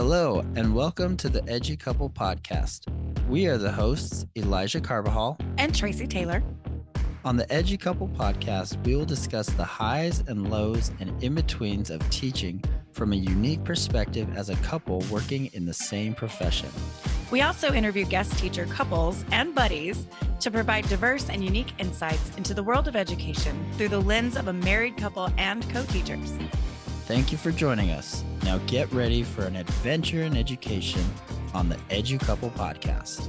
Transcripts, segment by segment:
Hello, and welcome to the EduCouple podcast. We are the hosts, Elijah Carbajal and Tracey Taylor. On the EduCouple podcast, we will discuss the highs and lows and in-betweens of teaching from a unique perspective as a couple working in the same profession. We also interview guest teacher couples and buddies to provide diverse and unique insights into the world of education through the lens of a married couple and co-teachers. Thank you for joining us. Now get ready for an adventure in education on the EduCouple podcast.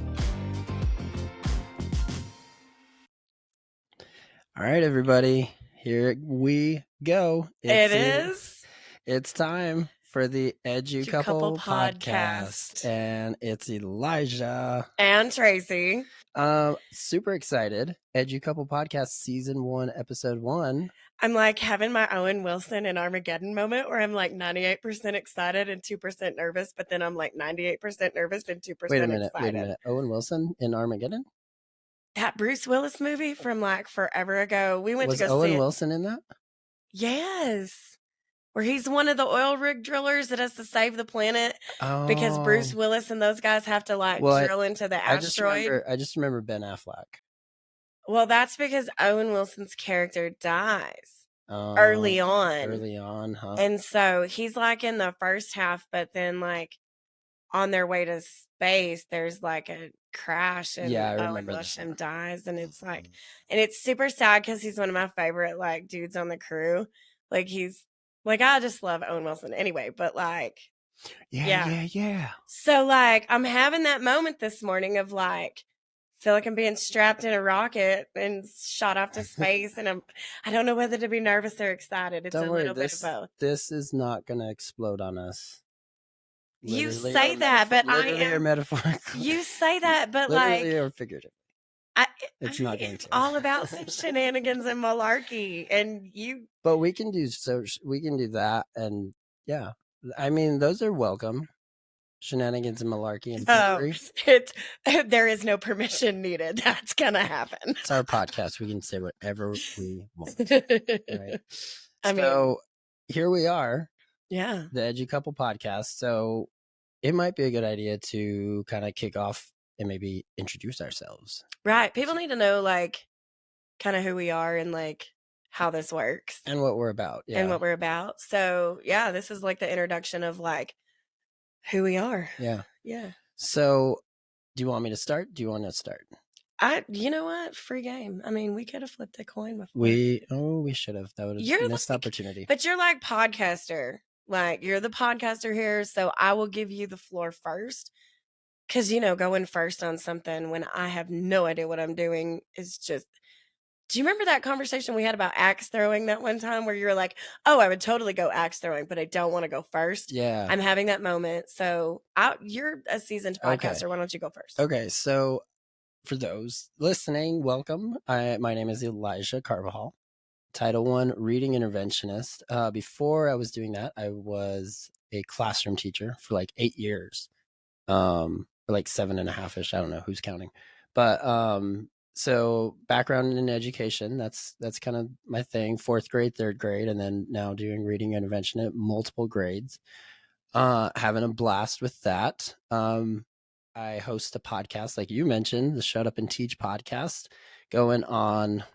All right, everybody, here we go. It's time for the EduCouple podcast, and it's Elijah and Tracey. Super excited. EduCouple podcast season 1, episode 1. I'm like having my Owen Wilson and Armageddon moment where I'm like 98% excited and 2% nervous, but then I'm like 98% nervous and 2% Wait a excited. minute. Owen Wilson in Armageddon? That Bruce Willis movie from like forever ago. We went to go see it. Was Owen Wilson in that? Yes. Where he's one of the oil rig drillers that has to save the planet because Bruce Willis and those guys have to drill into the asteroid. I just remember Ben Affleck. Well, that's because Owen Wilson's character dies early on. Early on, huh? And so he's like in the first half, but then like on their way to space, there's like a crash and Owen Wilson dies. And it's like, and it's super sad because he's one of my favorite like dudes on the crew. Like he's like, I just love Owen Wilson anyway, but like, yeah. So like, I'm having that moment this morning of like, feel like I'm being strapped in a rocket and shot off to space, and I don't know whether to be nervous or excited. It's little bit of both. This is not going to explode on us. You say that, but literally or metaphorically. You say that, but literally or figuratively. It's not going to. It's all about some shenanigans and malarkey, and you. But we can do that, and yeah, I mean those are welcome. Shenanigans and Malarkey and there is no permission needed. That's gonna happen. It's our podcast. We can say whatever we want. Right? So here we are. Yeah. The EduCouple podcast. So it might be a good idea to kind of kick off and maybe introduce ourselves. Right. People need to know like kind of who we are and like how this works. And what we're about. Yeah. And what we're about. So yeah, this is like the introduction of like who we are. Yeah. Yeah. So do you want me to start? Do you want to start? You know what? Free game. I mean, we could have flipped a coin before. We should have. That would have been a missed opportunity. But you're like podcaster. Like you're the podcaster here. So I will give you the floor first. Cause going first on something when I have no idea what I'm doing is just. Do you remember that conversation we had about axe throwing that one time where you were like, oh, I would totally go axe throwing, but I don't want to go first? Yeah. I'm having that moment. So you're a seasoned podcaster. Okay. Why don't you go first? Okay. So for those listening, welcome. My name is Elijah Carbajal, Title I Reading Interventionist. Before I was doing that, I was a classroom teacher for like 8 years, or like 7.5-ish. I don't know who's counting, but so background in education, that's kind of my thing. 4th grade, 3rd grade, and then now doing reading intervention at multiple grades. Having a blast with that. I host a podcast, like you mentioned, the Shut Up and Teach podcast, going on.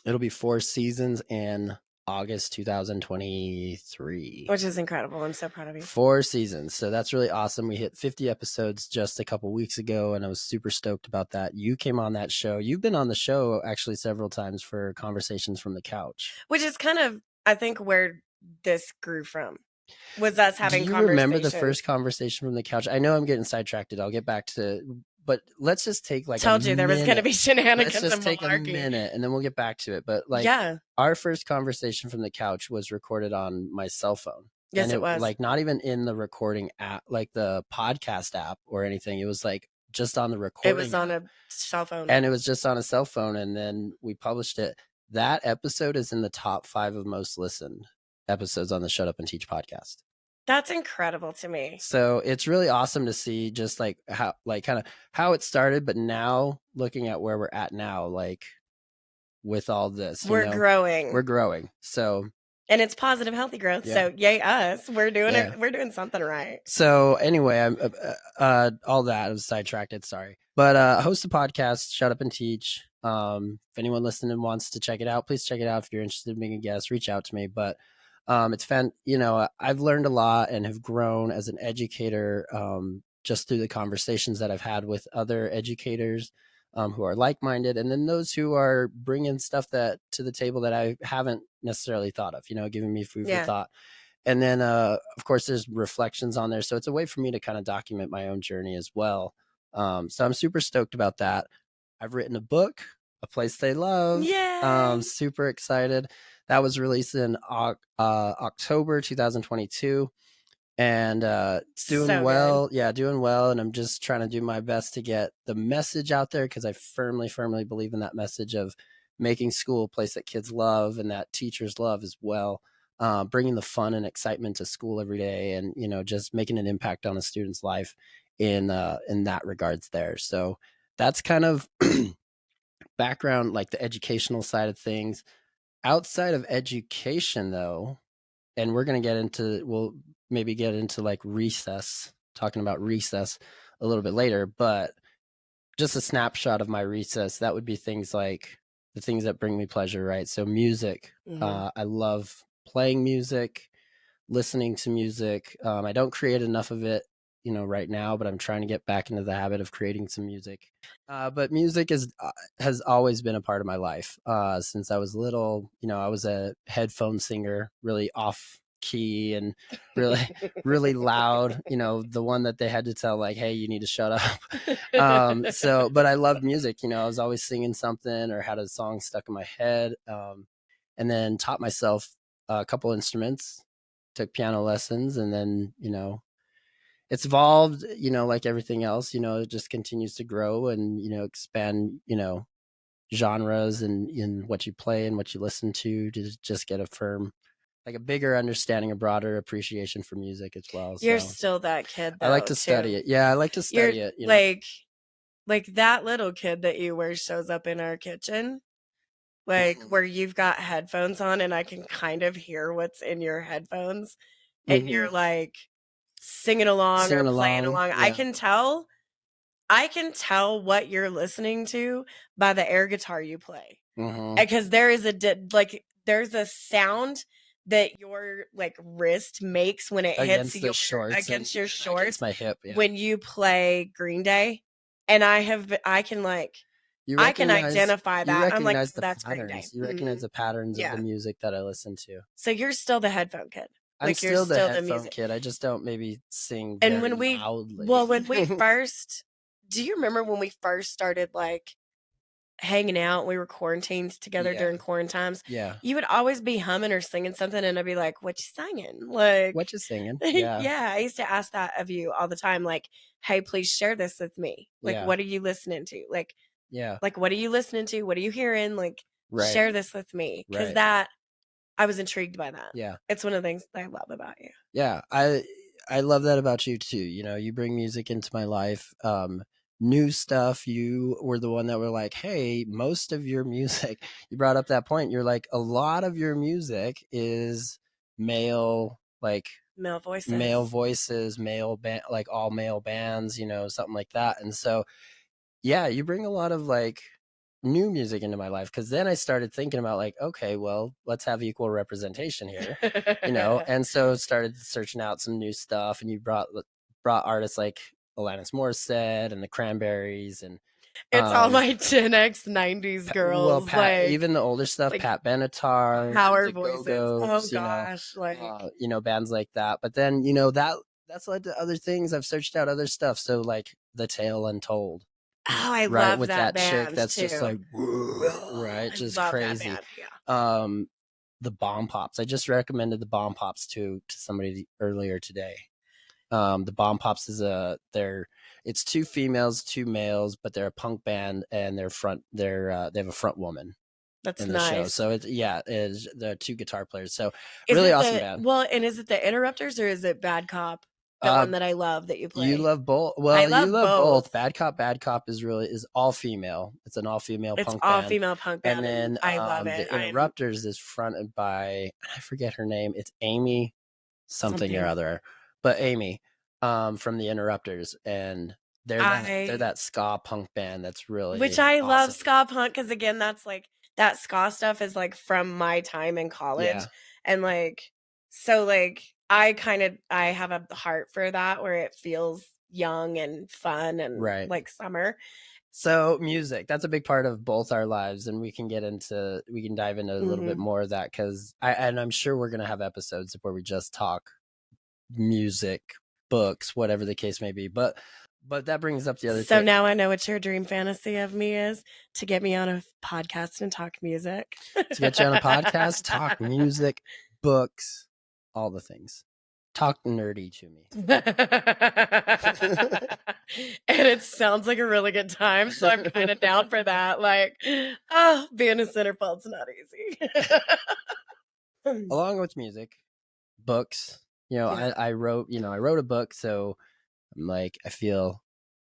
It'll be 4 seasons in August 2023. Which is incredible. I'm so proud of you. 4 seasons. So that's really awesome. We hit 50 episodes just a couple weeks ago, and I was super stoked about that. You came on that show. You've been on the show actually several times for Conversations from the Couch. Which is kind of, I think, where this grew from. Was us having conversations. Do you remember the first conversation from the couch? I know I'm getting sidetracked. I'll get back to but let's just take like told you there was going to be shenanigans. Let's just take a minute and then we'll get back to it. But like our first conversation from the couch was recorded on my cell phone. Yes, and it was. Like not even in the recording app, like the podcast app or anything. It was like just on the recording. It was on a cell phone. And it was just on a cell phone. And then we published it. That episode is in the top 5 of most listened episodes on the Shut Up and Teach podcast. That's incredible to me. So it's really awesome to see just like how, like kind of how it started, but now looking at where we're at now, like with all this, we're growing. We're growing. So And it's positive, healthy growth. Yeah. So yay us. We're doing Yeah. it. We're doing something right. So anyway, I'm all that I was sidetracked. Sorry, but host a podcast, Shut Up and Teach. If anyone listening wants to check it out, please check it out. If you're interested in being a guest, reach out to me. But it's fun. You know, I've learned a lot and have grown as an educator just through the conversations that I've had with other educators who are like-minded, and then those who are bringing stuff that to the table that I haven't necessarily thought of. You know, giving me food for thought. And then, of course, there's reflections on there. So it's a way for me to kind of document my own journey as well. So I'm super stoked about that. I've written a book, A Place They Love. Yay! Super excited. That was released in October 2022. And it's doing So well. good. Yeah, doing well. And I'm just trying to do my best to get the message out there because I firmly, firmly believe in that message of making school a place that kids love and that teachers love as well. Bringing the fun and excitement to school every day, and you know, just making an impact on a student's life in that regards there. So that's kind of background, like the educational side of things. Outside of education, though, and we're gonna we'll maybe get into like recess, talking about recess a little bit later, but just a snapshot of my recess, that would be things like the things that bring me pleasure, right? So music. I love playing music, listening to music. I don't create enough of it, you know, right now, but I'm trying to get back into the habit of creating some music. But music has always been a part of my life since I was little. You know, I was a headphone singer, really off key and really really loud, you know, the one that they had to tell like, hey, you need to shut up. So but I loved music, you know, I was always singing something or had a song stuck in my head. And then taught myself a couple instruments, took piano lessons, and then, you know, it's evolved, you know, like everything else, you know, it just continues to grow and, you know, expand, you know, genres and in what you play and what you listen to just get a firm, like a bigger understanding, a broader appreciation for music as well. You're So still that kid I like though, to study too. it. Yeah, I like to You're study it, you know. like that little kid that you were shows up in our kitchen, like where you've got headphones on and I can kind of hear what's in your headphones and you're like singing along or Singing playing along. along. Yeah. I can tell what you're listening to by the air guitar you play. Mm-hmm. Because there is there's a sound that your like wrist makes when it hits Against the shorts and against your against shorts my hip. Yeah. when you play Green Day. And I can like You I can recognize identify that. I'm like, the that's Green Day. patterns. You recognize the patterns of the Yeah. music that I listen to. So you're still the headphone kid. I'm Like you're still the still the headphone music. kid. I just don't maybe sing And very when loudly. when we first, do you remember when we first started like hanging out? We were quarantined together Yeah. during quarantine times. Yeah. You would always be humming or singing something, and I'd be like, "What you singing?" Like, What you singing? Yeah. yeah, I used to ask that of you all the time. Like, "Hey, please share this with me. Like, Yeah. what are you listening to? Yeah. Like what are you listening to? What are you hearing? Like, Right. share this with me." Because Right. that I was intrigued by that. Yeah. It's one of the things that I love about you. Yeah. I love that about you too. You know, you bring music into my life. New stuff. You were the one that were like, hey, most of your music, you brought up that point. You're like, a lot of your music is male, like Male voices. male voices, male band, like all male bands, you know, something like that. And so, yeah, you bring a lot of like new music into my life because then I started thinking about like, okay, well, let's have equal representation here, you know. And so started searching out some new stuff, and you brought artists like Alanis Morissette and the Cranberries and It's all my Gen X 90s well, girls, Pat, even the older stuff, like Pat Benatar, power the voices. Oh Go-Go's, gosh, like you know, bands like that. But then, you know, that's led to other things. I've searched out other stuff. So like The Tale Untold, oh, I right? love With that that chick band that's just too. like, right? I Just love that crazy. band. Yeah. The Bomb Pops. I just recommended the Bomb Pops to somebody earlier today. The Bomb Pops is it's two females, two males, but they're a punk band and they have a front woman That's in the show. nice. So it's the two guitar players. So Is really it awesome band. and is it the Interrupters or is it Bad Cop? The one that I love that you play. You love both. I Well, love you love both. both. Bad Cop is all female. It's an all female It's punk all band. female punk band, And then I love the it. Interrupters is fronted by, I forget her name. It's Amy something or other, but Amy from the Interrupters, and they're that ska punk band that's really which I awesome. love ska punk, because again, that's like that ska stuff is like from my time in college, and like so like I have a heart for that, where it feels young and fun and like summer. So music, that's a big part of both our lives, and we can dive into a little bit more of that, because I'm sure we're going to have episodes where we just talk music, books, whatever the case may be. But that brings up the other thing. So now I know what your dream fantasy of me is: to get me on a podcast and talk music. To get you on a podcast, talk music, books, all the things. Talk nerdy to me. And it sounds like a really good time, so I'm kind of down for that. Like, being a centerfold's not easy. Along with music, books, I wrote a book, so I'm like, I feel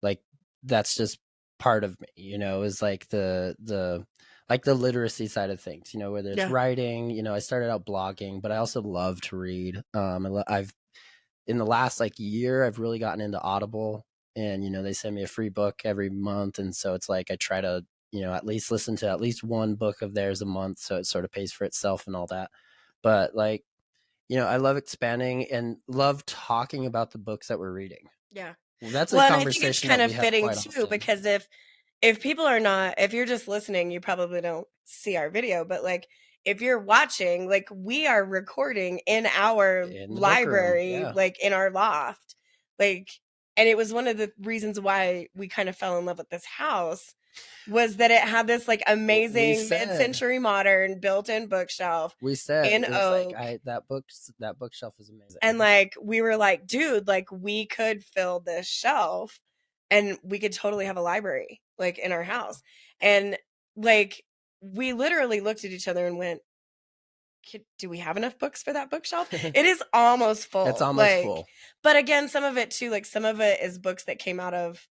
like that's just part of me, is like the literacy side of things, whether it's writing, I started out blogging, but I also love to read. I've in the last year, I've really gotten into Audible, and, they send me a free book every month. And so it's like, I try to, at least listen to at least one book of theirs a month, so it sort of pays for itself and all that. But I love expanding and love talking about the books that we're reading. Yeah. Well, that's a conversation. I think it's kind of fitting too, because if people are not, if you're just listening, you probably don't see our video, but if you're watching, we are recording in our library, in our loft, and it was one of the reasons why we kind of fell in love with this house, was that it had this amazing mid-century modern built-in bookshelf. We said in oak. That bookshelf is amazing. And we were like, dude, we could fill this shelf and we could totally have a library in our house. And we literally looked at each other and went, do we have enough books for that bookshelf? It is almost full. It's almost full. But again, some of it too, some of it is books that came out of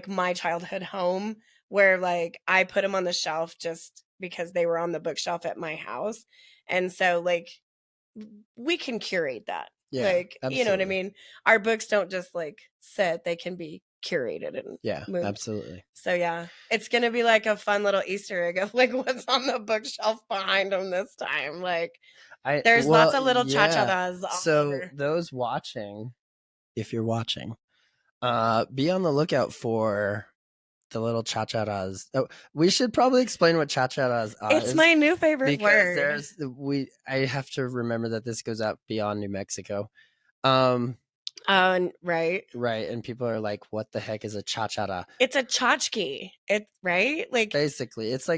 my childhood home, where I put them on the shelf just because they were on the bookshelf at my house. And so we can curate that. Yeah, you know what I mean? Our books don't just sit, they can be curated and moved. Absolutely. So yeah, it's gonna be a fun little Easter egg of what's on the bookshelf behind them this time. There's lots of little cha-cha-das all over. Those watching, if you're watching, be on the lookout for the little cha-cha-das. Oh, we should probably explain what cha-cha-das are. It's my new favorite word. I have to remember that this goes out beyond New Mexico. Right. And people are like, what the heck is a cha-cha-da? It's a tchotchke. It's right. Basically, it's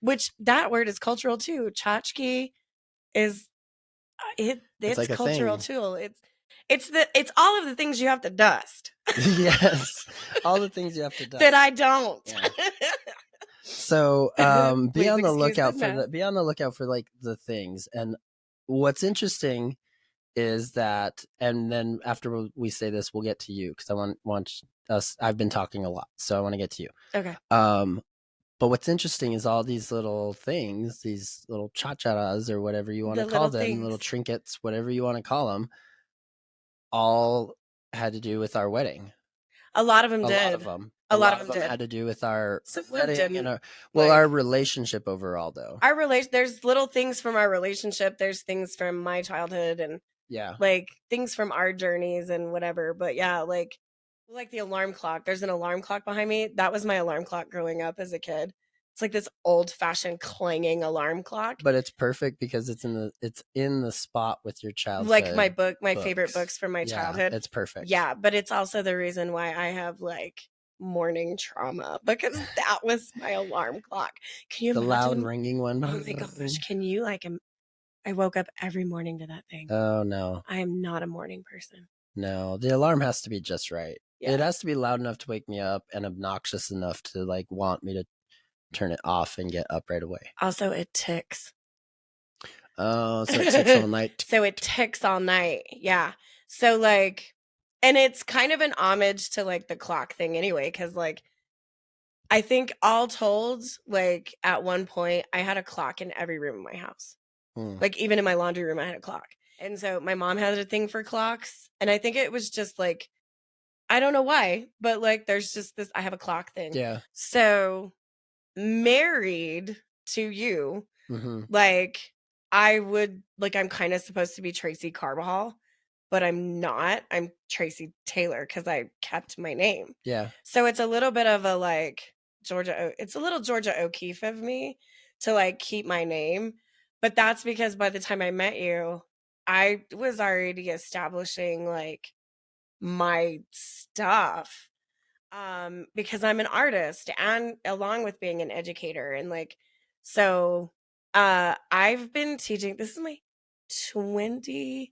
which that word is cultural too. Tchotchke is it's a cultural tool. It's all of the things you have to dust. Yes, all the things you have to dust that I don't. Yeah. So be on the lookout for the things. And what's interesting is that, and then after we say this, we'll get to you, because I want us. I've been talking a lot, so I want to get to you. Okay. But what's interesting is all these little things, these little cha-cha-das, or whatever you want to call them, little trinkets, whatever you want to call them, all had to do with our wedding. A lot of them did. A lot of them had to do with our wedding and our relationship overall, though. There's little things from our relationship. There's things from my childhood and things from our journeys and whatever. But yeah, the alarm clock. There's an alarm clock behind me. That was my alarm clock growing up as a kid. It's this old-fashioned clanging alarm clock. But it's perfect because it's in the spot with your childhood. My favorite books from my childhood. It's perfect. Yeah, but it's also the reason why I have morning trauma, because that was my alarm clock. Can you imagine? The loud ringing one? Oh my gosh, can you I woke up every morning to that thing. Oh no. I am not a morning person. No, the alarm has to be just right. Yeah. It has to be loud enough to wake me up and obnoxious enough to want me to turn it off and get up right away. Also, it ticks. Oh, so it ticks all night. So it ticks all night. Yeah. So And it's kind of an homage to like the clock thing anyway, because like I think all told, like at one point I had a clock in every room in my house. Like even in my laundry room I had a clock. And so my mom had a thing for clocks, and I think it was just like, I don't know why, but like there's just this, I have a clock thing. Yeah. So married to you, Mm-hmm. like I'm kind of supposed to be Tracey Carbajal, but I'm not. I'm Tracey Taylor because I kept my name. Yeah. So it's a little bit of a like it's a little Georgia O'Keeffe of me to like keep my name. But that's because by the time I met you, I was already establishing like my stuff, because I'm an artist and along with being an educator, and like so I've been teaching, this is my 22nd,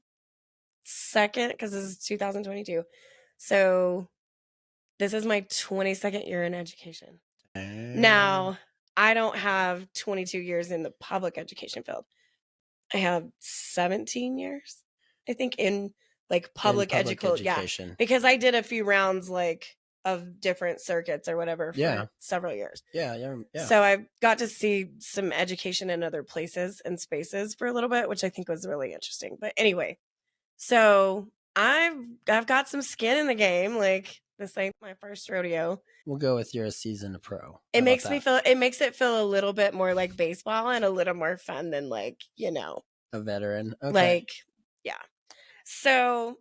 because this is 2022, so this is my 22nd year in education. Now I don't have 22 years in the public education field. I have 17 years, I think, in like public education. Yeah, because I did a few rounds like of different circuits or whatever for several years. Yeah. So I got to see some education in other places and spaces for a little bit, which I think was really interesting. But anyway, so I've got some skin in the game. Like this ain't my first rodeo. We'll go with you're a seasoned pro. It makes it feel a little bit more like baseball and a little more fun than like, a veteran. Okay. Like, yeah. So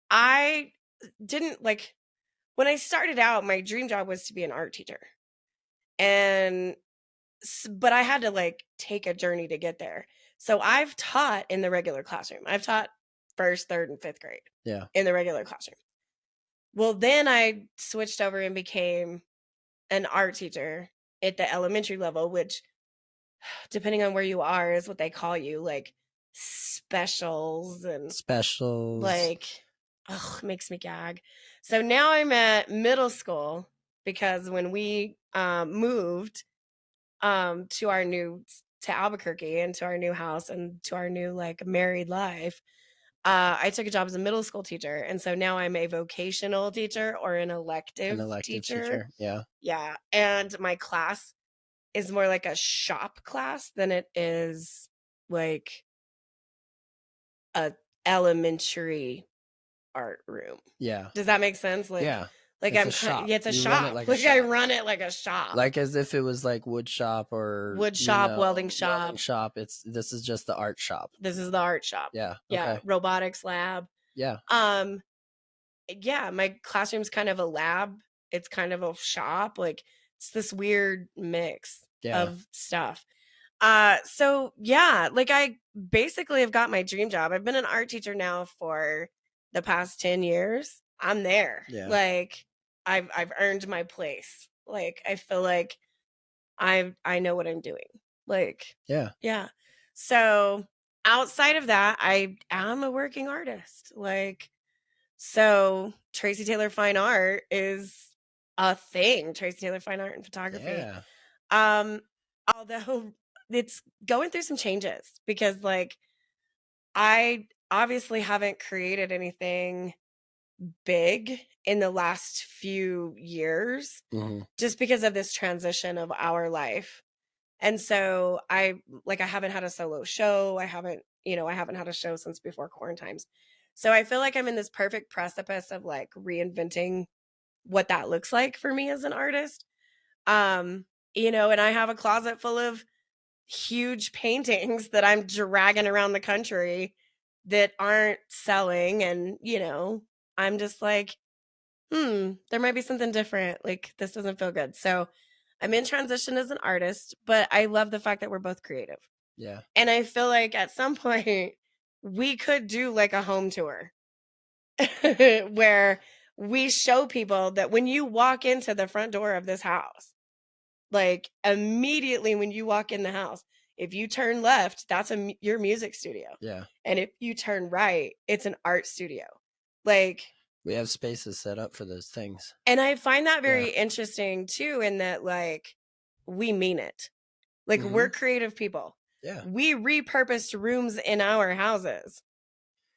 I didn't like, when I started out, my dream job was to be an art teacher. But I had to like take a journey to get there. So I've taught in the regular classroom. I've taught first, third, and fifth grade. Yeah. In the regular classroom. Well, then I switched over and became an art teacher at the elementary level, which, depending on where you are, is what they call you, like specials, like, makes me gag. So now I'm at middle school, because when we moved to Albuquerque and to our new house and to our new like married life, I took a job as a middle school teacher, and so now I'm a vocational teacher or an elective teacher. Yeah. Yeah, and my class is more like a shop class than it is like a elementary art room. Yeah. Does that make sense? Like, yeah. Like it's I'm a shop. Yeah, it's a You shop. run it like Like a shop. I run it like a shop. Like as if it was like wood shop or welding shop. Welding shop. This is just the art shop. This is the art shop. Yeah. Yeah. Okay. Robotics lab. Yeah. Yeah, my classroom's kind of a lab. It's kind of a shop. Like it's this weird mix of stuff. So yeah, like I basically have got my dream job. I've been an art teacher now for the past 10 years. I'm there. Yeah. Like I've earned my place. Like I feel like I know what I'm doing. Like yeah. So outside of that, I am a working artist. Like, so Tracey Taylor Fine Art is a thing. Tracey Taylor Fine Art and Photography. Yeah. Although it's going through some changes, because like I obviously haven't created anything big in the last few years, just because of this transition of our life. And so I haven't had a solo show. I haven't had a show since before quarantines. So I feel like I'm in this perfect precipice of like reinventing what that looks like for me as an artist. And I have a closet full of huge paintings that I'm dragging around the country that aren't selling. And, I'm just like, there might be something different. Like, this doesn't feel good. So I'm in transition as an artist, but I love the fact that we're both creative. Yeah. And I feel like at some point we could do like a home tour where we show people that when you walk into the front door of this house, like immediately when you walk in the house, if you turn left, that's your music studio. Yeah. And if you turn right, it's an art studio. Like, we have spaces set up for those things. And I find that very interesting too, in that like we mean it. Like we're creative people. Yeah. We repurposed rooms in our houses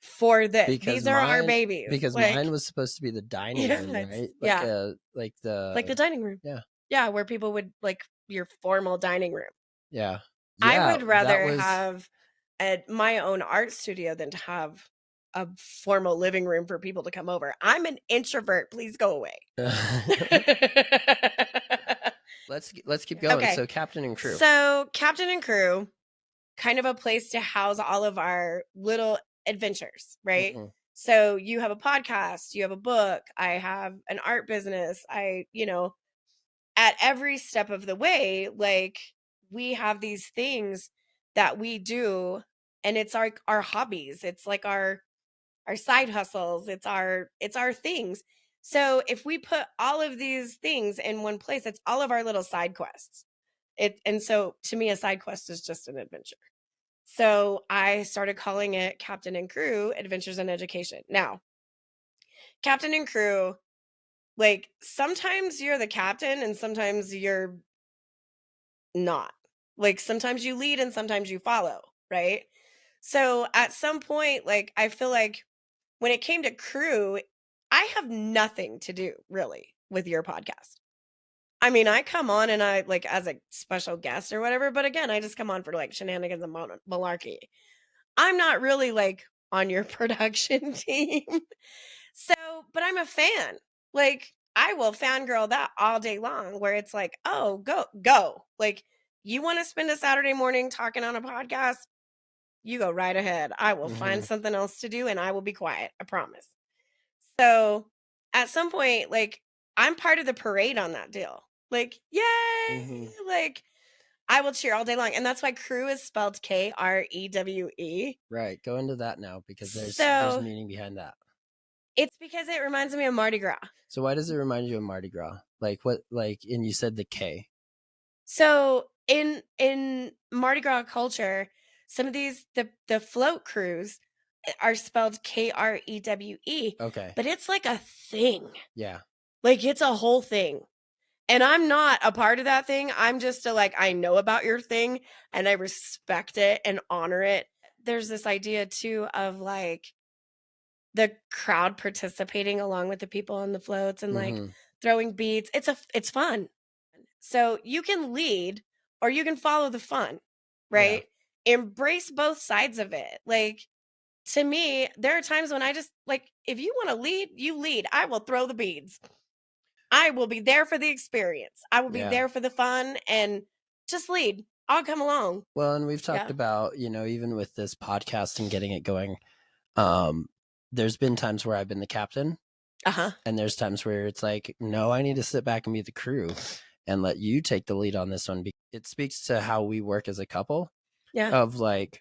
for this. Because These are our mine babies. because Like, mine was supposed to be the dining yeah, room, right? yeah, Like like the the dining room. yeah. Yeah, where people would like your formal dining room. Yeah. I Yeah, would that rather was have my own art studio than to have a formal living room for people to come over. I'm an introvert. Please go away. Let's keep going. Okay. So captain and crew. So, captain and crew, kind of a place to house all of our little adventures, right? Mhm. So, you have a podcast, you have a book, I have an art business. At every step of the way, like, we have these things that we do, and it's our hobbies. It's like our side hustles. It's our things. So if we put all of these things in one place, it's all of our little side quests. And so to me, a side quest is just an adventure. So I started calling it Captain and Crew Adventures in Education. Now, Captain and Crew, like, sometimes you're the captain and sometimes you're not. Like, sometimes you lead and sometimes you follow, right? So at some point, like, I feel like when it came to crew, I have nothing to do really with your podcast. I mean, I come on and I like as a special guest or whatever, but again, I just come on for like Shenanigans and Malarkey. I'm not really like on your production team. So, but I'm a fan. Like, I will fangirl that all day long where it's like, oh, go. Like, you want to spend a Saturday morning talking on a podcast? You go right ahead. I will find Mhm. something else to do and I will be quiet. I promise. So at some point, like, I'm part of the parade on that deal. Like, yay! Mhm. Like, I will cheer all day long. And that's why crew is spelled Krewe. Right. Go into that now because there's So meaning behind that. it's because it reminds me of Mardi Gras. So why does it remind you of Mardi Gras? Like what and you said the K. So in Mardi Gras culture, some of these the float crews are spelled Krewe, Okay. but it's like a thing. Yeah. Like, it's a whole thing. And I'm not a part of that thing. I'm just I know about your thing and I respect it and honor it. There's this idea too of like the crowd participating along with the people on the floats and like Mhm. throwing beads. It's fun. So you can lead or you can follow the fun, Yeah. right? Embrace both sides of it. Like, to me, there are times when I just like, if you want to lead, you lead. I will throw the beads. I will be there for the experience. I will be Yeah. there for the fun and just lead. I'll come along. Well, and we've talked Yeah. about, even with this podcast and getting it going, um, there's been times where I've been the captain, Uh-huh. and there's times where it's like, no, I need to sit back and be the crew and let you take the lead on this one. It speaks to how we work as a couple Yeah. of like,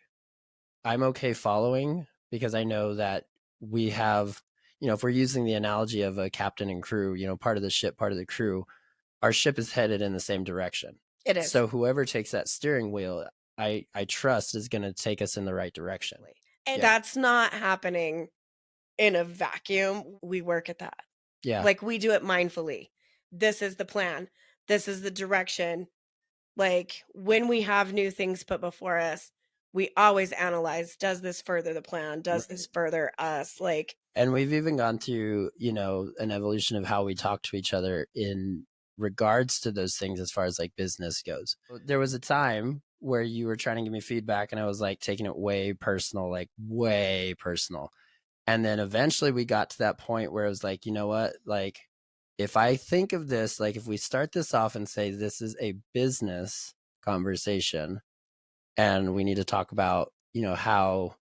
I'm okay following because I know that we have, if we're using the analogy of a captain and crew, part of the ship, part of the crew, our ship is headed in the same direction. It is. So whoever takes that steering wheel, I trust is going to take us in the right direction. And Yeah. that's not happening in a vacuum. We work at that. Yeah. Like, we do it mindfully. This is the plan. This is the direction. Like, when we have new things put before us, we always analyze, does this further the plan? Does this further us? Like, and we've even gone through, an evolution of how we talk to each other in regards to those things as far as like business goes. There was a time where you were trying to give me feedback and I was like taking it way personal, like way personal. And then eventually we got to that point where it was like, you know what? Like, if I think of this, like if we start this off and say this is a business conversation and we need to talk about, how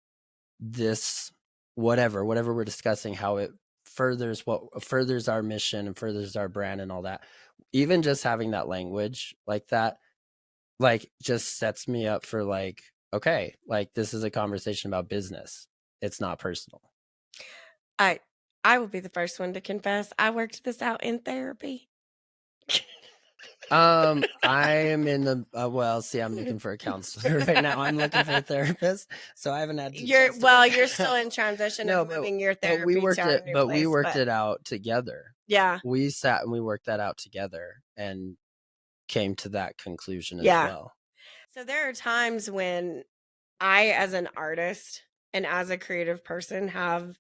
this whatever we're discussing, how it furthers our mission and furthers our brand and all that. Even just having that language like that, like just sets me up for like, okay, like this is a conversation about business. It's not personal. I will be the first one to confess. I worked this out in therapy. I am in the I'm looking for a counselor right now. I'm looking for a therapist, so I haven't had to You're still in transition of moving your therapy we worked to our new place, we worked it out together. Yeah. We sat and we worked that out together and came to that conclusion as Yeah. well. So there are times when I, as an artist, and as a creative person have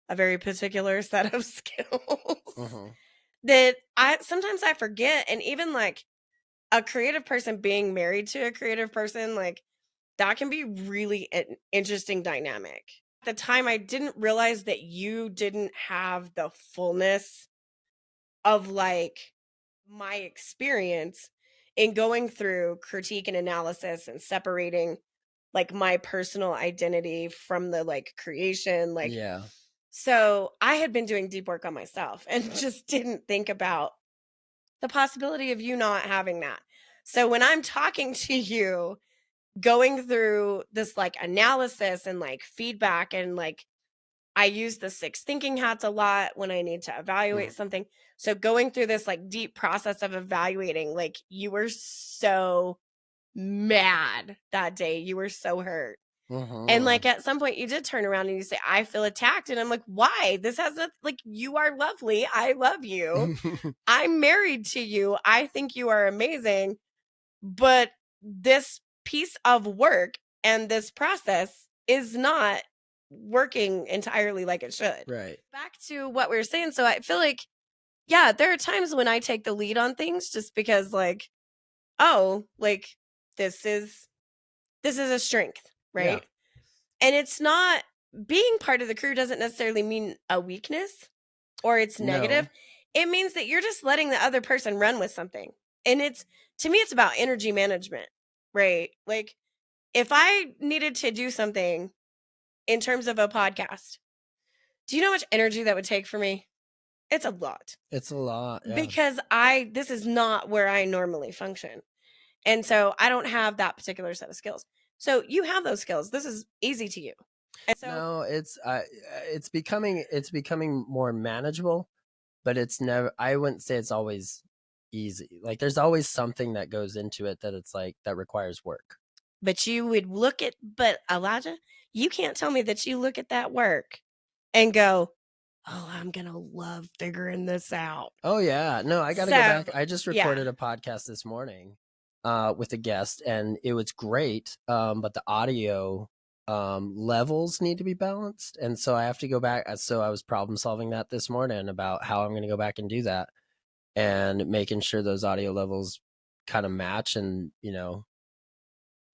a very particular set of skills that sometimes I forget. And even like a creative person being married to a creative person, like that can be really an interesting dynamic. At the time, I didn't realize that you didn't have the fullness of like my experience in going through critique and analysis and separating like my personal identity from the like creation. Like, Yeah. so I had been doing deep work on myself and just didn't think about the possibility of you not having that. So when I'm talking to you, going through this like analysis and like feedback, and like I use the 6 thinking hats a lot when I need to evaluate something. So going through this like deep process of evaluating, like you were so mad that day. You were so hurt. And like at some point you did turn around and you say, I feel attacked. And I'm like, why? This has a, like, you are lovely. I love you. I'm married to you. I think you are amazing. But this piece of work and this process is not working entirely like it should. Right. Back to what we were saying. So I feel like, yeah, there are times when I take the lead on things just because like, oh, like this is a strength, right? Yeah. And it's not, being part of the crew doesn't necessarily mean a weakness or it's negative. It means that you're just letting the other person run with something. And it's, to me, it's about energy management, right? Like if I needed to do something in terms of a podcast, do you know how much energy that would take for me? It's a lot. It's a lot. Yeah. Because this is not where I normally function. And so I don't have that particular set of skills. So you have those skills. This is easy to you. And so No, it's becoming more manageable, but it's never, I wouldn't say it's always easy. Like there's always something that goes into it that it's like that requires work. But you would but Elijah, you can't tell me that you look at that work and go, oh, I'm going to love figuring this out. Oh yeah. No, I got to go back. I just recorded a podcast this morning with a guest and it was great. But the audio levels need to be balanced. And so I have to go back. So I was problem solving that this morning about how I'm going to go back and do that and making sure those audio levels kind of match and,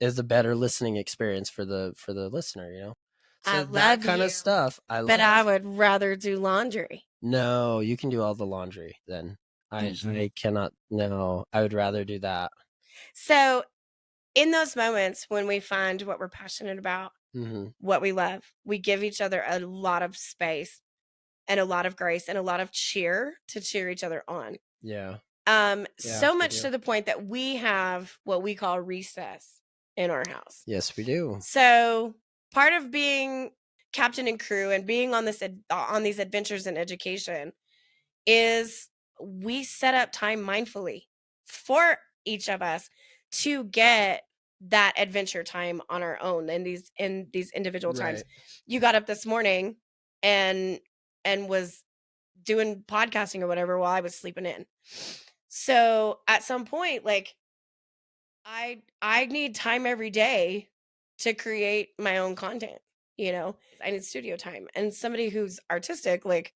is a better listening experience for the listener, So I that love kind you, of stuff. but I would rather do laundry. No, you can do all the laundry then. I cannot. No, I would rather do that. So in those moments when we find what we're passionate about, what we love, we give each other a lot of space and a lot of grace and a lot of cheer to cheer each other on. Yeah. So much to the point that we have what we call recess in our house. Yes, we do. So part of being captain and crew and being on these adventures in education is we set up time mindfully for each of us to get that adventure time on our own in these individual times. You got up this morning and was doing podcasting or whatever while I was sleeping in. So at some point, like I need time every day to create my own content, I need studio time. And somebody who's artistic, like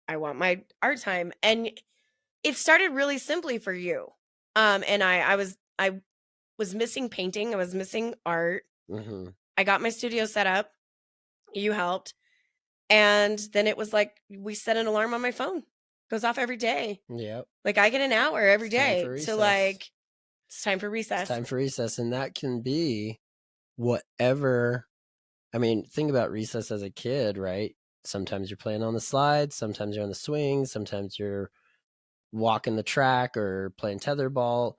I want my art time. And it started really simply for you. And I was missing painting. I was missing art. I got my studio set up. You helped. And then it was like, we set an alarm on my phone. Goes off every day. Yep. Like I get an hour every day to like, it's time for recess. It's time for recess. And that can be whatever. I mean, think about recess as a kid, right? Sometimes you're playing on the slides. Sometimes you're on the swing. Sometimes you're walking the track or playing tetherball.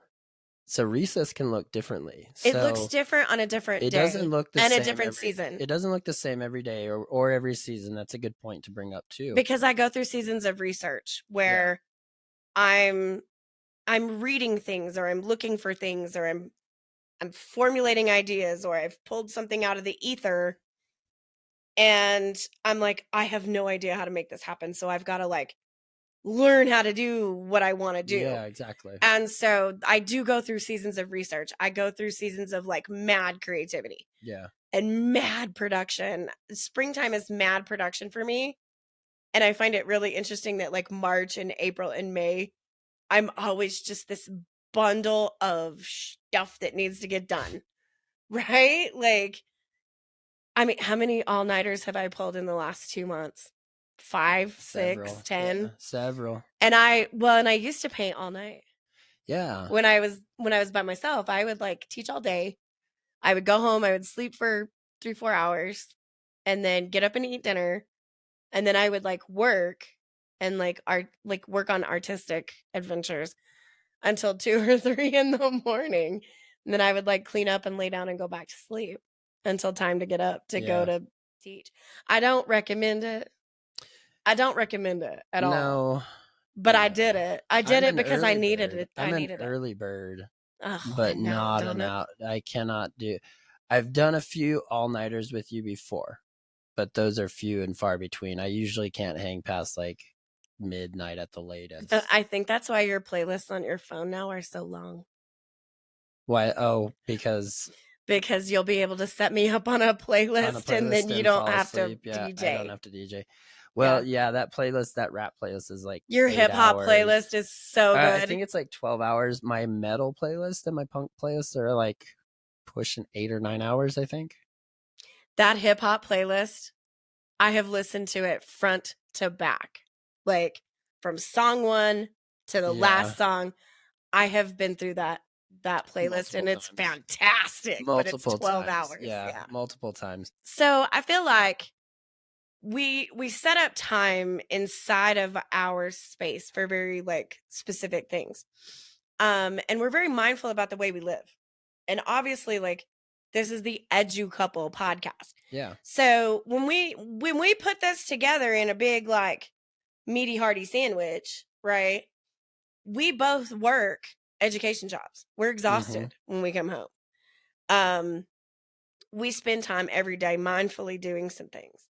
So recess can look differently. It looks different on a different day. It doesn't look the same. And a different season. It doesn't look the same every day or every season. That's a good point to bring up too. Because I go through seasons of research where I'm reading things or I'm looking for things or I'm formulating ideas or I've pulled something out of the ether and I'm like, I have no idea how to make this happen. So I've got to like learn how to do what I want to do. Yeah, exactly. And so I do go through seasons of research. I go through seasons of like mad creativity. Yeah. And mad production. Springtime is mad production for me. And I find it really interesting that like March and April and May, I'm always just this bundle of stuff that needs to get done. Right? Like, I mean, how many all-nighters have I pulled in the last 2 months? 5, 6, Several. 10? Yeah, several. And I used to paint all night. Yeah. When I was by myself, I would like teach all day. I would go home, I would sleep for 3, 4 hours, and then get up and eat dinner. And then I would like work and like work on artistic adventures until 2 or 3 in the morning. And then I would like clean up and lay down and go back to sleep until time to get up to go to teach. I don't recommend it. I don't recommend it at all. No. But I did it. I did it because I needed bird. it. I'm I needed an early bird, Oh, but no, not don't an it? out. I cannot do. I've done a few all-nighters with you before, but those are few and far between. I usually can't hang past like midnight at the latest. I think that's why your playlists on your phone now are so long. Why? Oh, because you'll be able to set me up on a playlist, and then you don't have to Yeah, DJ. I don't have to DJ. Well, yeah, that playlist, that rap playlist is like your 8 hip hop hours. playlist is so good. I think it's like 12 hours. My metal playlist and my punk playlist are like pushing 8 or 9 hours, I think. That hip hop playlist, I have listened to it front to back. Like from song 1 to the last song. I have been through that playlist and it's fantastic. But it's 12 hours. Yeah, multiple times. So I feel like we set up time inside of our space for very like specific things. And we're very mindful about the way we live. And obviously, like, this is the EduCouple podcast. Yeah. So when we put this together in a big like meaty hearty sandwich, right? We both work education jobs. We're exhausted when we come home. We spend time every day mindfully doing some things.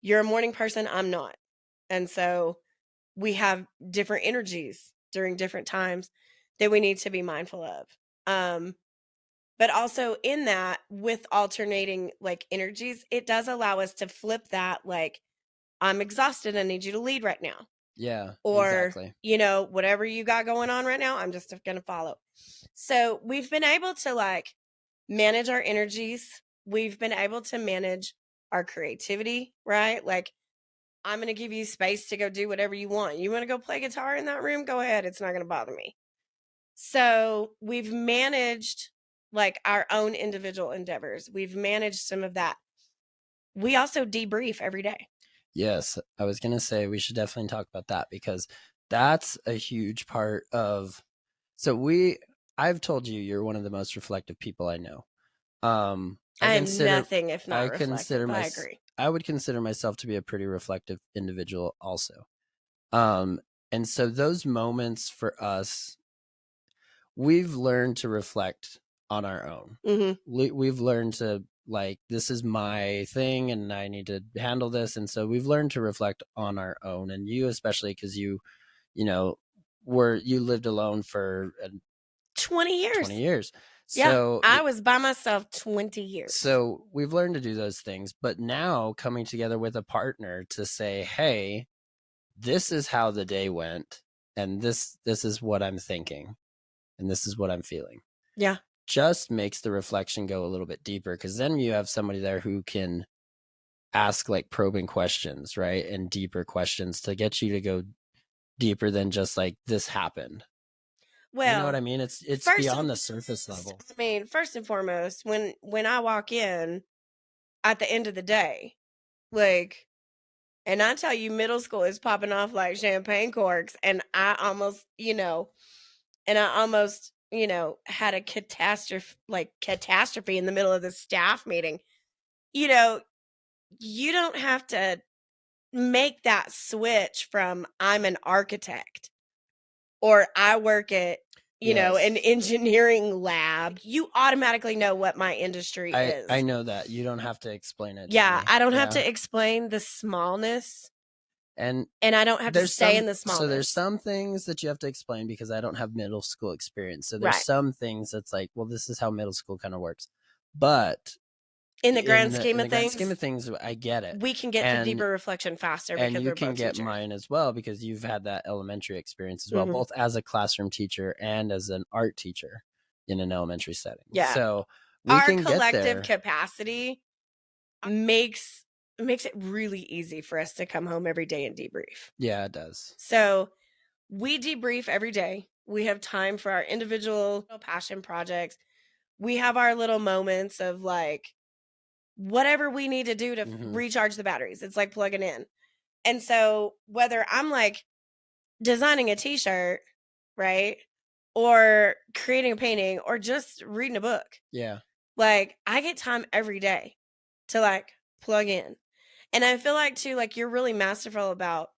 You're a morning person, I'm not. And so we have different energies during different times that we need to be mindful of. But also in that, with alternating like energies, it does allow us to flip that like, I'm exhausted, I need you to lead right now. Yeah, or, exactly. You know, whatever you got going on right now, I'm just going to follow. So we've been able to like manage our energies. We've been able to manage our creativity, right? Like, I'm going to give you space to go do whatever you want. You want to go play guitar in that room? Go ahead. It's not going to bother me. So we've managed like our own individual endeavors. We've managed some of that. We also debrief every day. Yes, I was going to say we should definitely talk about that because that's a huge part of. So I've told you you're one of the most reflective people I know. I am nothing if not reflective. I agree. I would consider myself to be a pretty reflective individual also. And so those moments for us, we've learned to reflect on our own. We've learned to like, this is my thing and I need to handle this. And so we've learned to reflect on our own. And you, especially because you lived alone for 20 years. 20 years. So I was by myself 20 years. So we've learned to do those things, but now coming together with a partner to say, hey, this is how the day went. And this is what I'm thinking. And this is what I'm feeling. Yeah. Just makes the reflection go a little bit deeper because then you have somebody there who can ask like probing questions, right? And deeper questions to get you to go deeper than just like this happened. Well, you know what I mean? It's beyond the surface level. I mean, first and foremost, when I walk in at the end of the day, like, and I tell you, middle school is popping off like champagne corks, and I almost, had a catastrophe in the middle of the staff meeting. You know, you don't have to make that switch from I'm an architect or I work at, an engineering lab. You automatically know what my industry is. I know that. You don't have to explain it. Yeah, I don't have to explain the smallness And I don't have to stay in the so there's smallness. some things that you have to explain because I don't have middle school experience. So there's Right. some things that's like, well, this is how middle school kind of works. But In the grand scheme in of the grand things, scheme of things, I get it. we can get to deeper reflection faster And because you we're can both get teachers. mine as well because you've had that elementary experience as well, Mhm. both as a classroom teacher and as an art teacher in an elementary setting. Yeah. So we Our can get collective there. capacity makes it really easy for us to come home every day and debrief. Yeah, it does. So we debrief every day. We have time for our individual passion projects. We have our little moments of like whatever we need to do to recharge the batteries. It's like plugging in. And so whether I'm like designing a t-shirt, right? Or creating a painting or just reading a book. Yeah. Like I get time every day to like plug in. And I feel like too, like you're really masterful about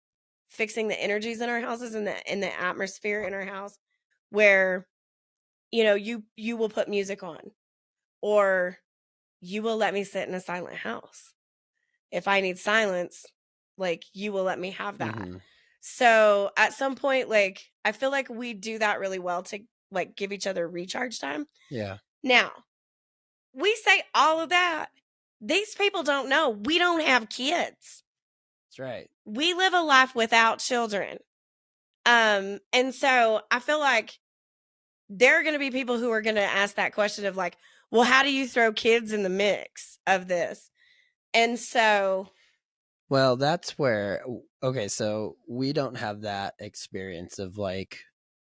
fixing the energies in our houses and the atmosphere in our house where, you know, you will put music on or you will let me sit in a silent house. If I need silence, like you will let me have that. So at some point, like I feel like we do that really well to like give each other recharge time. Yeah. Now, we say all of that. These people don't know we don't have kids. That's right. We live a life without children. And so I feel like there are going to be people who are going to ask that question of like, well, how do you throw kids in the mix of this? And so, well, that's where, okay, so we don't have that experience of like,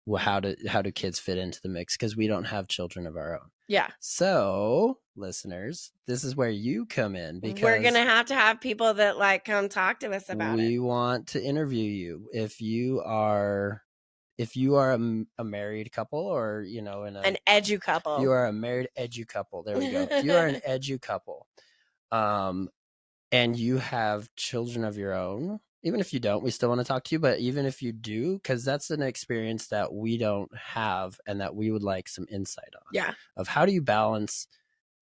well, how do kids fit into the mix because we don't have children of our own. yeah. So, listeners, this is where you come in because we're going to have people that like come talk to us about it. We want to interview you. If you are a married couple or, you know, an EduCouple. If you are a married EduCouple, there we go. If you are an EduCouple, and you have children of your own, even if you don't, we still want to talk to you. But even if you do, because that's an experience that we don't have and that we would like some insight on. Yeah. Of how do you balance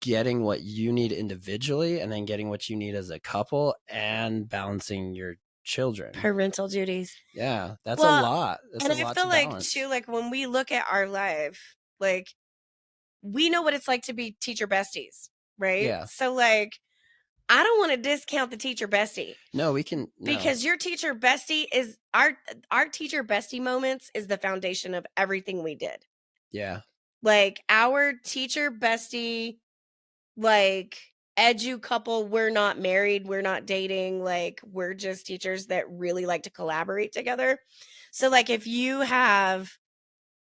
getting what you need individually and then getting what you need as a couple and balancing your children. Parental duties. Yeah, that's a lot. That's and a lot I feel to like balance. too, like when we look at our life, like we know what it's like to be teacher besties, right? Yeah. So like I don't want to discount the teacher bestie. No, we can because your teacher bestie is our teacher bestie moments is the foundation of everything we did. Yeah. Like our teacher bestie, like EduCouple, we're not married, we're not dating, like we're just teachers that really like to collaborate together. So like if you're an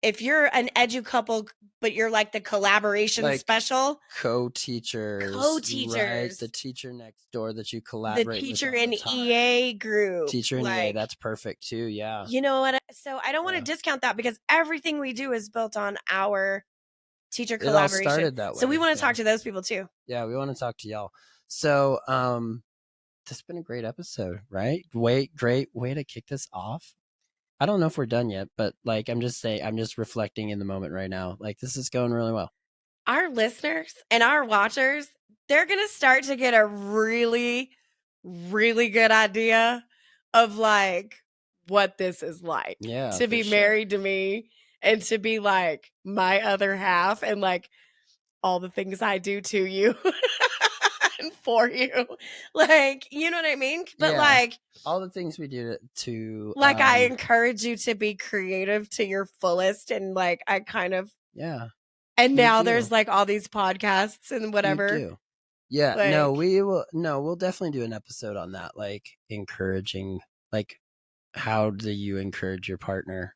EduCouple, but you're like the collaboration like special. Co-teachers. Right? The teacher next door that you collaborate with. The teacher in EA group. Teacher in EA, that's perfect too, yeah. You know what? So I don't want to discount that because everything we do is built on our teacher collaboration. It all started that way. So we want to talk to those people too. Yeah, we want to talk to y'all. So this has been a great episode, right? Great way to kick this off. I don't know if we're done yet, but like I'm just reflecting in the moment right now. Like this is going really well. Our listeners and our watchers, they're going to start to get a really, really good idea of like what this is like. Yeah. To be married to me and to be like my other half and like all the things I do to you. And for you, like, you know what I mean? But like all the things we do to like I encourage you to be creative to your fullest and like I kind of and now there's like all these podcasts and whatever. You do. Yeah, like, we'll definitely do an episode on that, like encouraging, like how do you encourage your partner?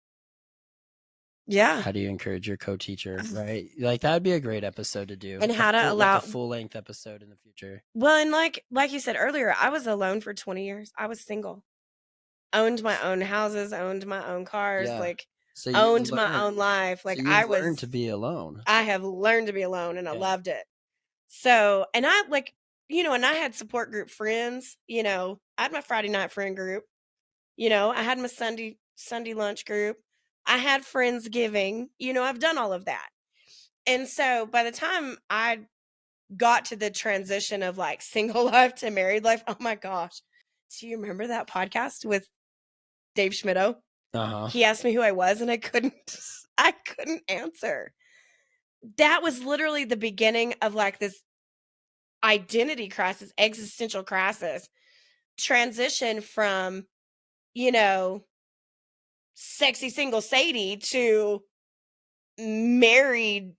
Yeah. How do you encourage your co-teacher, right? Like that would be a great episode to do. And how to allow like a full-length episode in the future. Well, and like you said earlier, I was alone for 20 years. I was single. Owned my own houses, owned my own cars, like owned my own life. Like I was learned to be alone. I have learned to be alone and I loved it. So, and I like, you know, and I had support group friends, you know, I had my Friday night friend group, you know, I had my Sunday lunch group. I had Friendsgiving, you know, I've done all of that. And so by the time I got to the transition of like single life to married life, oh my gosh, do you remember that podcast with Dave Schmittou? Uh-huh. He asked me who I was and I couldn't answer. That was literally the beginning of like this identity crisis, existential crisis, transition from, sexy single Sadie to married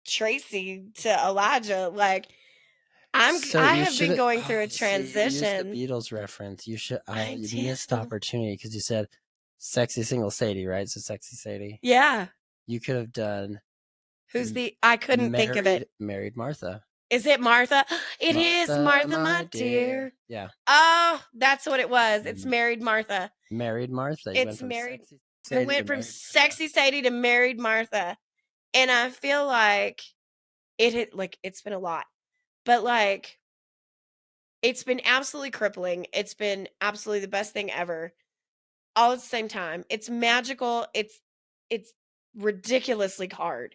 Tracey to Elijah. Like I have been going through a transition. You used the Beatles reference. You did. missed the opportunity because you said sexy single Sadie, right? So sexy Sadie. Yeah. You could have done. I couldn't think of it. Married Martha. Is it Martha? It is Martha, my dear. Yeah. Oh, that's what it was. It's Married Martha. Married Martha. It's married. It went from sexy Sadie to Married Martha. And I feel like it's been a lot. But like, it's been absolutely crippling. It's been absolutely the best thing ever. All at the same time. It's magical. It's ridiculously hard.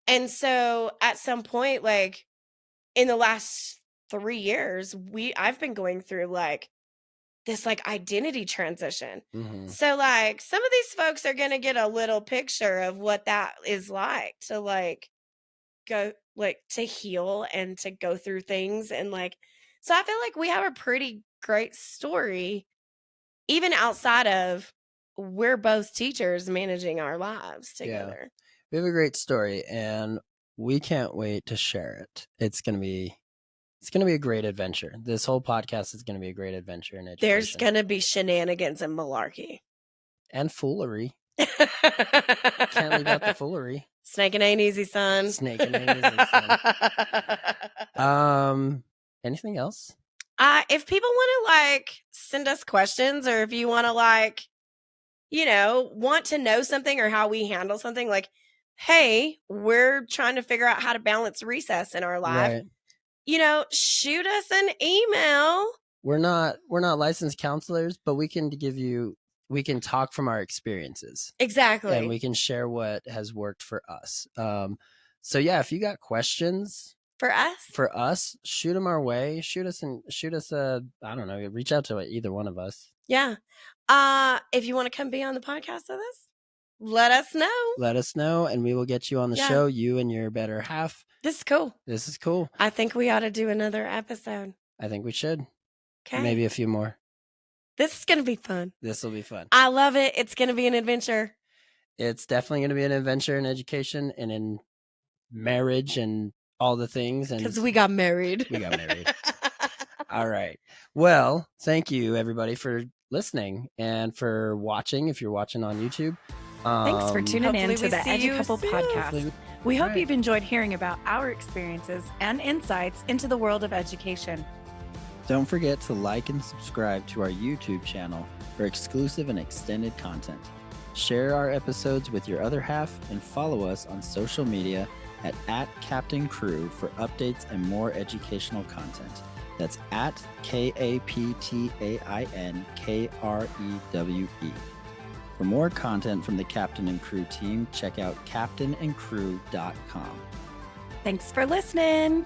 And so at some point, like in the last 3 years, I've been going through like this like identity transition. Mm-hmm. So like some of these folks are going to get a little picture of what that is like to like go like to heal and to go through things. And like, so I feel like we have a pretty great story, even outside of we're both teachers managing our lives together. Yeah. We have a great story and we can't wait to share it. It's going to be a great adventure. This whole podcast is going to be a great adventure in education. There's going to be shenanigans and malarkey. And foolery. Can't leave out the foolery. Snaking ain't easy, son. Snaking ain't easy, son. Anything else? If people want to like send us questions, or if you want to like, want to know something or how we handle something, like, hey, we're trying to figure out how to balance recess in our life. Right. Shoot us an email. We're not licensed counselors, but we can talk from our experiences. Exactly. And we can share what has worked for us. So yeah, if you got questions for us, shoot them our way. Shoot us I don't know, reach out to either one of us. Yeah. If you want to come be on the podcast with us, let us know. And we will get you on the show, you and your better half. This is cool. I think we ought to do another episode. I think we should. Okay. Maybe a few more. This is going to be fun. This will be fun. I love it. It's going to be an adventure. It's definitely going to be an adventure in education and in marriage and all the things. Because we got married. All right. Well, thank you, everybody, for listening and for watching, if you're watching on YouTube. Thanks for tuning in to the EduCouple podcast. We hope you've enjoyed hearing about our experiences and insights into the world of education. Don't forget to like and subscribe to our YouTube channel for exclusive and extended content. Share our episodes with your other half and follow us on social media at Captain Crew for updates and more educational content. That's at KAPTAINKREWE. For more content from the Captain and Crew team, check out captainandcrew.com. Thanks for listening.